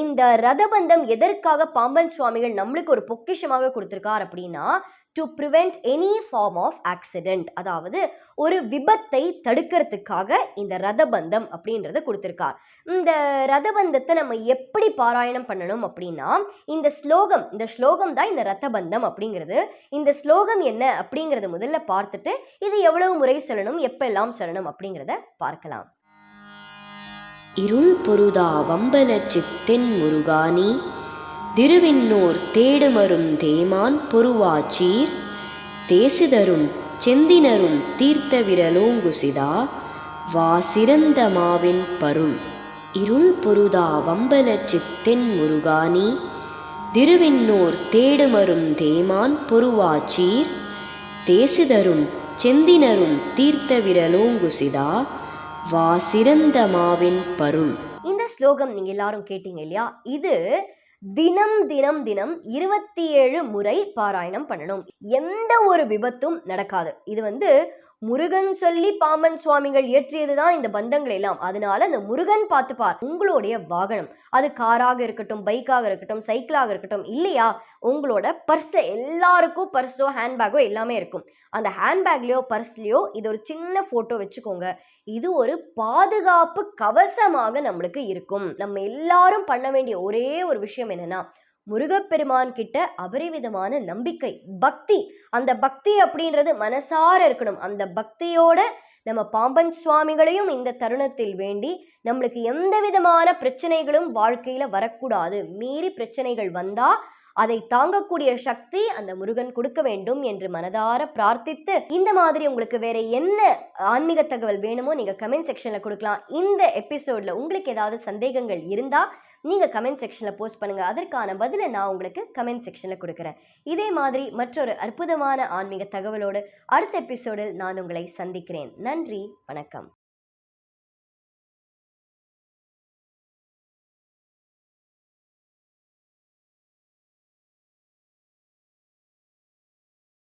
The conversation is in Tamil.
இந்த ரதபந்தம் எதற்காக பாம்பன் சுவாமிகள் நம்மளுக்கு ஒரு பொக்கிஷமாக கொடுத்திருக்கார் அப்படின்னா, to prevent any form of accident, அதாவது ஒரு விபத்தை தடுக்கிறதுக்காக இந்த ரதபந்தம் அப்படின்றத கொடுத்திருக்கார். இந்த ரதபந்தத்தை நம்ம எப்படி பாராயணம் பண்ணணும் அப்படின்னா, இந்த ஸ்லோகம் தான் இந்த ரதபந்தம் அப்படிங்கிறது. இந்த ஸ்லோகம் என்ன அப்படிங்கறத முதல்ல பார்த்துட்டு இது எவ்வளவு முறை சொல்லணும், எப்பெல்லாம் சொல்லணும் அப்படிங்கிறத பார்க்கலாம். இருள் பொருதா வம்பலச்சித் தென் முருகானி திருவிண்ணோர் தேடுமரும் தேமான் பொருவாச்சீர் தேசிதரும் செந்தினரும் தீர்த்த விரலோங்குசிதா வா சிறந்த மாவின் பருள். இருள் பொருதா வம்பலச்சித் தென் முருகானி திருவிண்ணோர் தேடுமரும் தேமான் பொருவாச்சீர் தேசிதரும் செந்தினரும் தீர்த்த விரலோங்குசிதா வா சிறந்த மாவின் பருள். இந்த ஸ்லோகம் நீங்க எல்லாரும் கேட்டீங்க இல்லையா? இது தினம் 27 முறை பாராயணம் பண்ணணும். எந்த ஒரு விபத்தும் நடக்காது. இது முருகன் சொல்லி பாம்பன் சுவாமிகள் இயற்றியதுதான் இந்த பந்தங்கள் எல்லாம். அதனால அந்த முருகன் பார்த்துப்பார். உங்களுடைய வாகனம், அது காராக இருக்கட்டும், பைக்காக இருக்கட்டும், சைக்கிளாக இருக்கட்டும், இல்லையா உங்களோட பர்ஸ்ல, எல்லாருக்கும் பர்ஸோ ஹேண்ட்பேக்கோ எல்லாமே இருக்கும். அந்த ஹேண்ட்பேக்லயோ பர்ஸ்லயோ இது ஒரு சின்ன போட்டோ வச்சுக்கோங்க. இது ஒரு பாதுகாப்பு கவசமாக நம்மளுக்கு இருக்கும். நம்ம எல்லாரும் பண்ண வேண்டிய ஒரே ஒரு விஷயம் என்னன்னா, முருகப்பெருமான் கிட்ட அபரிவிதமான நம்பிக்கை, பக்தி. அந்த பக்தி அப்படின்றது மனசார இருக்கணும். அந்த பக்தியோட நம்ம பாம்பன் சுவாமிகளையும் இந்த தருணத்தில் வேண்டி, நம்மளுக்கு எந்த விதமான பிரச்சனைகளும் வாழ்க்கையில வரக்கூடாது, மீறி பிரச்சனைகள் வந்தா அதை தாங்கக்கூடிய சக்தி அந்த முருகன் கொடுக்க வேண்டும் என்று மனதார பிரார்த்தித்து, இந்த மாதிரி உங்களுக்கு வேற என்ன ஆன்மீக தகவல் வேணுமோ நீங்க கமெண்ட் செக்ஷன்ல கொடுக்கலாம். இந்த எபிசோட்ல உங்களுக்கு ஏதாவது சந்தேகங்கள் இருந்தா நீங்க கமெண்ட் செக்ஷன்ல போஸ்ட் பண்ணுங்க. அதற்கான பதிலை நான் உங்களுக்கு கமெண்ட் செக்ஷன்ல கொடுக்குறேன். இதே மாதிரி மற்றொரு அற்புதமான ஆன்மீக தகவலோடு அடுத்த எபிசோடில் நான் உங்களை சந்திக்கிறேன். நன்றி, வணக்கம்.